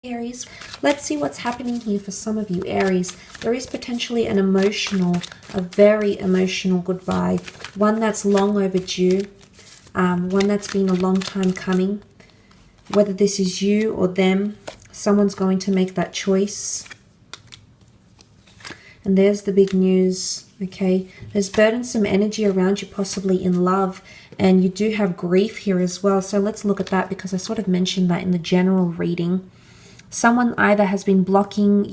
Aries, let's see what's happening here for some of you, Aries. There is potentially a very emotional goodbye, one that's long overdue, one that's been a long time coming. Whether this is you or them, someone's going to make that choice. And there's the big news, okay? There's burdensome energy around you, possibly in love, and you do have grief here as well. So let's look at that, because I sort of mentioned that in the general reading. Someone either has been blocking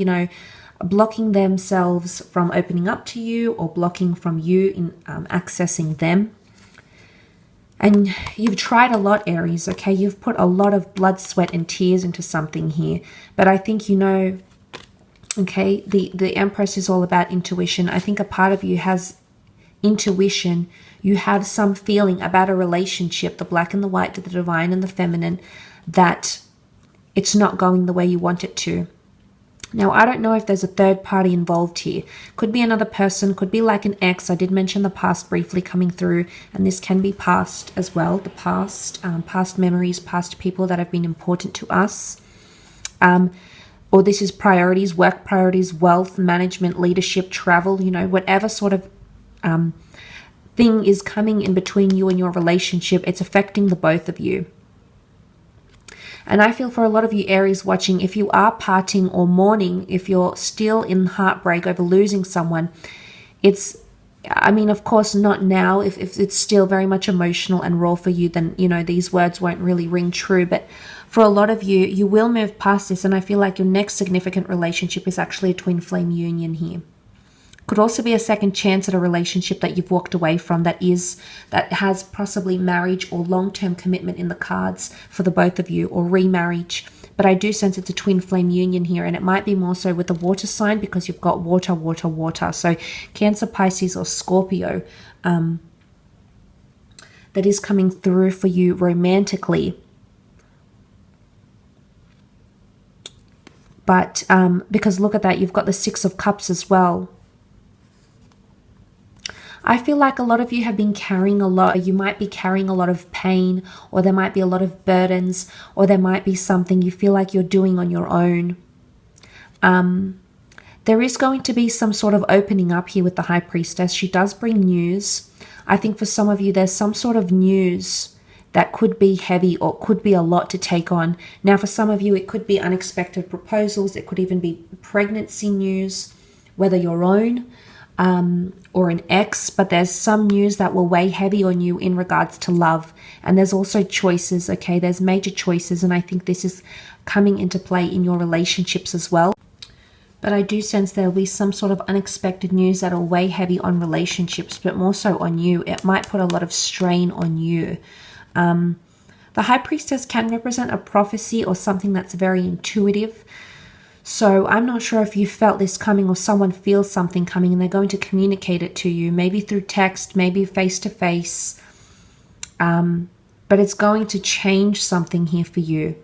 themselves from opening up to you, or blocking from you in accessing them. And you've tried a lot, Aries, okay? You've put a lot of blood, sweat, and tears into something here. But I think you know, okay, the Empress is all about intuition. I think a part of you has intuition. You have some feeling about a relationship, the black and the white, the divine and the feminine, that it's not going the way you want it to. Now, I don't know if there's a third party involved here. Could be another person, could be like an ex. I did mention the past briefly coming through, and this can be past as well. The past, past memories, past people that have been important to us. Or this is priorities, work priorities, wealth, management, leadership, travel, whatever sort of thing is coming in between you and your relationship. It's affecting the both of you. And I feel for a lot of you Aries watching, if you are parting or mourning, if you're still in heartbreak over losing someone, of course not now. If it's still very much emotional and raw for you, then, these words won't really ring true. But for a lot of you, you will move past this. And I feel like your next significant relationship is actually a twin flame union here. Could also be a second chance at a relationship that you've walked away from that has possibly marriage or long-term commitment in the cards for the both of you, or remarriage. But I do sense it's a twin flame union here, and it might be more so with the water sign, because you've got water, water, water. So Cancer, Pisces, or Scorpio, that is coming through for you romantically. But because look at that, you've got the Six of Cups as well. I feel like a lot of you have been carrying a lot. You might be carrying a lot of pain, or there might be a lot of burdens, or there might be something you feel like you're doing on your own. There is going to be some sort of opening up here with the High Priestess. She does bring news. I think for some of you, there's some sort of news that could be heavy, or could be a lot to take on. Now, for some of you, it could be unexpected proposals. It could even be pregnancy news, whether your own, or an ex, but there's some news that will weigh heavy on you in regards to love. And there's also choices, okay? There's major choices, and I think this is coming into play in your relationships as well. But I do sense there'll be some sort of unexpected news that'll weigh heavy on relationships, but more so on you. It might put a lot of strain on you. The High Priestess can represent a prophecy or something that's very intuitive. So I'm not sure if you felt this coming, or someone feels something coming and they're going to communicate it to you, maybe through text, maybe face-to-face. But it's going to change something here for you.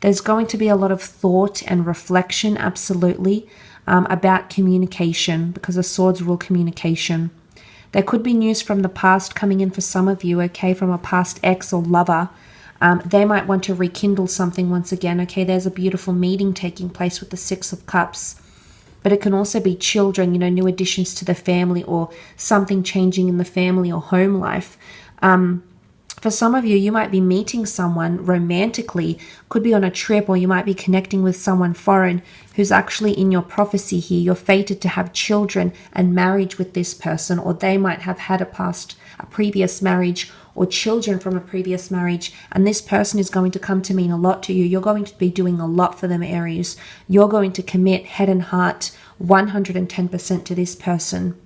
There's going to be a lot of thought and reflection, absolutely, about communication, because the swords rule communication. There could be news from the past coming in for some of you, okay, from a past ex or lover. They might want to rekindle something once again. Okay, there's a beautiful meeting taking place with the Six of Cups. But it can also be children, new additions to the family, or something changing in the family or home life. For some of you, you might be meeting someone romantically, could be on a trip, or you might be connecting with someone foreign who's actually in your prophecy here. You're fated to have children and marriage with this person, or they might have had a previous marriage, or children from a previous marriage, and this person is going to come to mean a lot to you. You're going to be doing a lot for them, Aries. You're going to commit head and heart 110% to this person.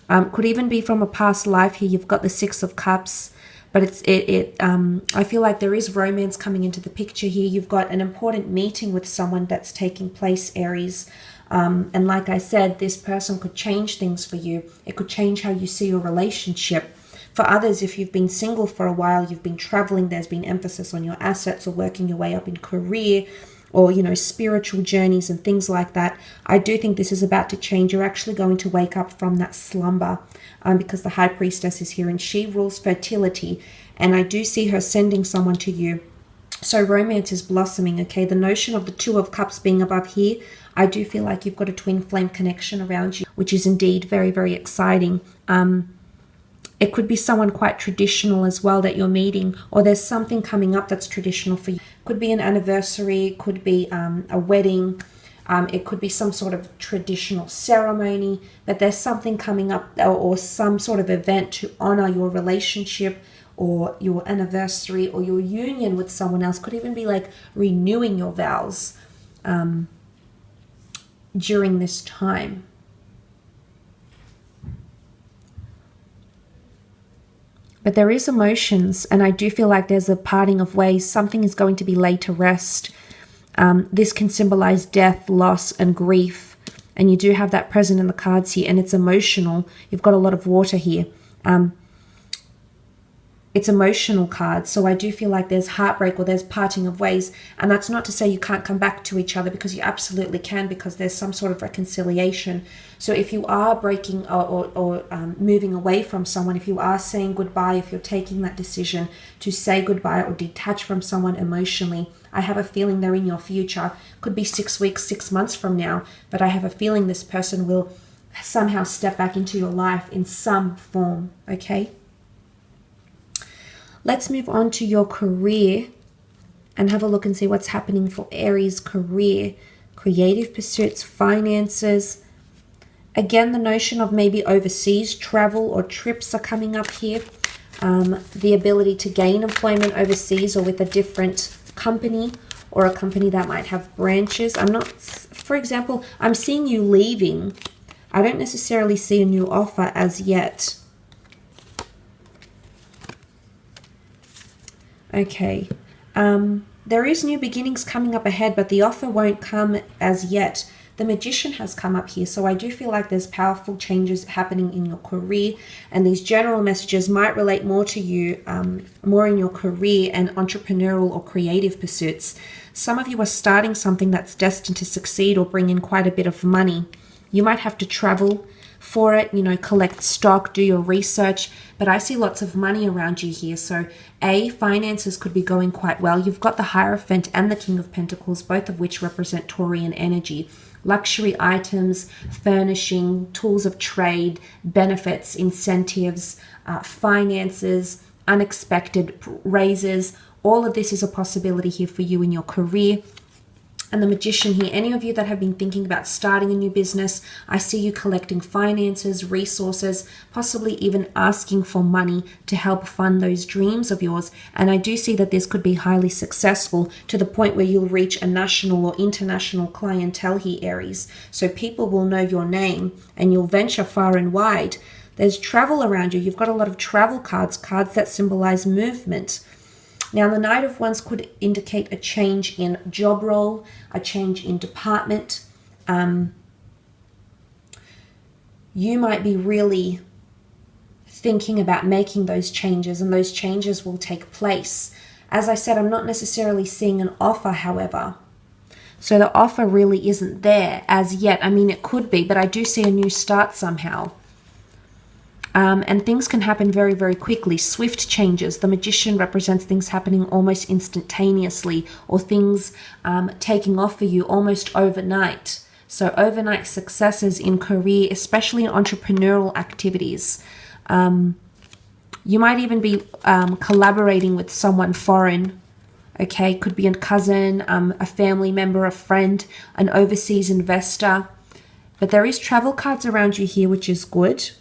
Could even be from a past life here. You've got the Six of Cups, but I feel like there is romance coming into the picture here. You've got an important meeting with someone that's taking place, Aries. And like I said, this person could change things for you. It could change how you see your relationship. For others, if you've been single for a while, you've been traveling, there's been emphasis on your assets, or working your way up in career, or, spiritual journeys and things like that. I do think this is about to change. You're actually going to wake up from that slumber, because the High Priestess is here, and she rules fertility. And I do see her sending someone to you So romance is blossoming, okay? The notion of the Two of Cups being above here, I do feel like you've got a twin flame connection around you, which is indeed very, very exciting. It could be someone quite traditional as well that you're meeting, or there's something coming up that's traditional for you. Could be an anniversary, could be a wedding, it could be some sort of traditional ceremony, but there's something coming up, or some sort of event to honor your relationship or your anniversary or your union with someone else. Could even be like renewing your vows during this time. But there is emotions, and I do feel like there's a parting of ways. Something is going to be laid to rest. This can symbolize death, loss, and grief. And you do have that present in the cards here, and it's emotional. You've got a lot of water here. It's emotional cards, so I do feel like there's heartbreak or there's parting of ways. And that's not to say you can't come back to each other, because you absolutely can, because there's some sort of reconciliation. So if you are breaking or moving away from someone, if you are saying goodbye, if you're taking that decision to say goodbye or detach from someone emotionally, I have a feeling they're in your future. Could be 6 weeks, 6 months from now, but I have a feeling this person will somehow step back into your life in some form, okay? Let's move on to your career and have a look and see what's happening for Aries career, creative pursuits, finances. Again, the notion of maybe overseas travel or trips are coming up here. The ability to gain employment overseas or with a different company, or a company that might have branches. For example, I'm seeing you leaving. I don't necessarily see a new offer as yet. Okay, there is new beginnings coming up ahead, but the offer won't come as yet. The Magician has come up here, so I do feel like there's powerful changes happening in your career, and these general messages might relate more to you, more in your career and entrepreneurial or creative pursuits. Some of you are starting something that's destined to succeed or bring in quite a bit of money. You might have to travel for it, collect stock, do your research, but I see lots of money around you here. So finances could be going quite well. You've got the Hierophant and the King of Pentacles, both of which represent Taurian energy. Luxury items, furnishing, tools of trade, benefits, incentives, finances, unexpected raises. All of this is a possibility here for you in your career. And the Magician here, any of you that have been thinking about starting a new business, I see you collecting finances, resources, possibly even asking for money to help fund those dreams of yours. And I do see that this could be highly successful to the point where you'll reach a national or international clientele here, Aries. So people will know your name and you'll venture far and wide. There's travel around you. You've got a lot of travel cards, cards that symbolize movement. Now, the Knight of Wands could indicate a change in job role, a change in department. You might be really thinking about making those changes, and those changes will take place. As I said, I'm not necessarily seeing an offer, however. So the offer really isn't there as yet. I mean, it could be, but I do see a new start somehow. And things can happen very, very quickly. Swift changes. The Magician represents things happening almost instantaneously, or things taking off for you almost overnight. So overnight successes in career, especially in entrepreneurial activities. You might even be collaborating with someone foreign. Okay, could be a cousin, a family member, a friend, an overseas investor. But there is travel cards around you here, which is good.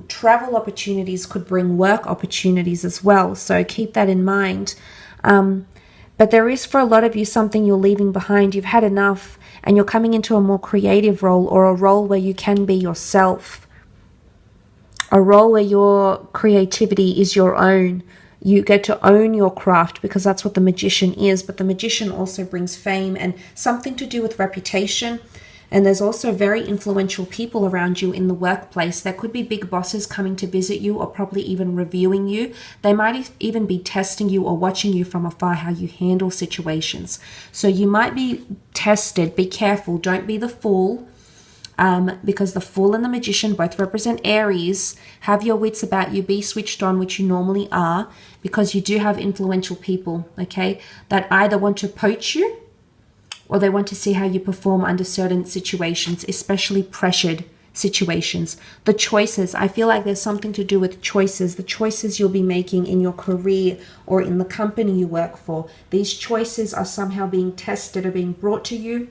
Travel opportunities could bring work opportunities as well, so keep that in mind. But there is, for a lot of you, something you're leaving behind. You've had enough and you're coming into a more creative role, or a role where you can be yourself, a role where your creativity is your own. You get to own your craft, because that's what the Magician is. But the Magician also brings fame and something to do with reputation. And there's also very influential people around you in the workplace. There could be big bosses coming to visit you, or probably even reviewing you. They might even be testing you or watching you from afar, how you handle situations. So you might be tested. Be careful. Don't be the fool. because the Fool and the Magician both represent Aries. Have your wits about you, be switched on, which you normally are, because you do have influential people, okay, that either want to poach you or they want to see how you perform under certain situations, especially pressured situations. The choices, I feel like there's something to do with choices, the choices you'll be making in your career or in the company you work for. These choices are somehow being tested or being brought to you,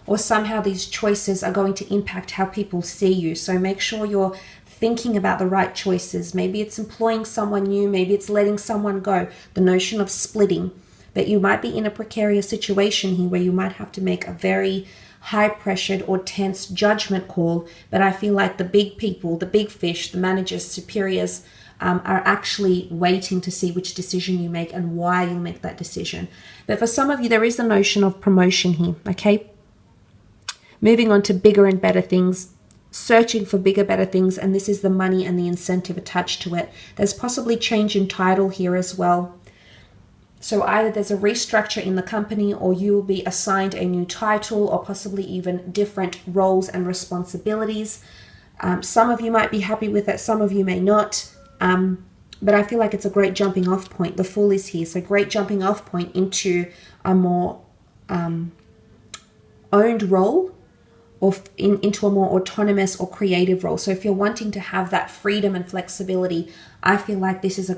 or somehow these choices are going to impact how people see you. So make sure you're thinking about the right choices. Maybe it's employing someone new, maybe it's letting someone go, the notion of splitting. But you might be in a precarious situation here where you might have to make a very high pressured or tense judgment call. But I feel like the big people, the big fish, the managers, superiors, are actually waiting to see which decision you make and why you'll make that decision. But for some of you, there is the notion of promotion here, okay? Moving on to bigger and better things, searching for bigger, better things, and this is the money and the incentive attached to it. There's possibly change in title here as well. So either there's a restructure in the company, or you will be assigned a new title, or possibly even different roles and responsibilities. Some of you might be happy with it, some of you may not. But I feel like it's a great jumping off point. The Fool is here, so great jumping off point into a more owned role, or into a more autonomous or creative role. So if you're wanting to have that freedom and flexibility, I feel like this is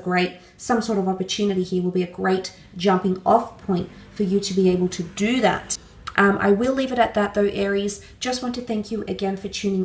some sort of opportunity here will be a great jumping off point for you to be able to do that. I will leave it at that though, Aries. Just want to thank you again for tuning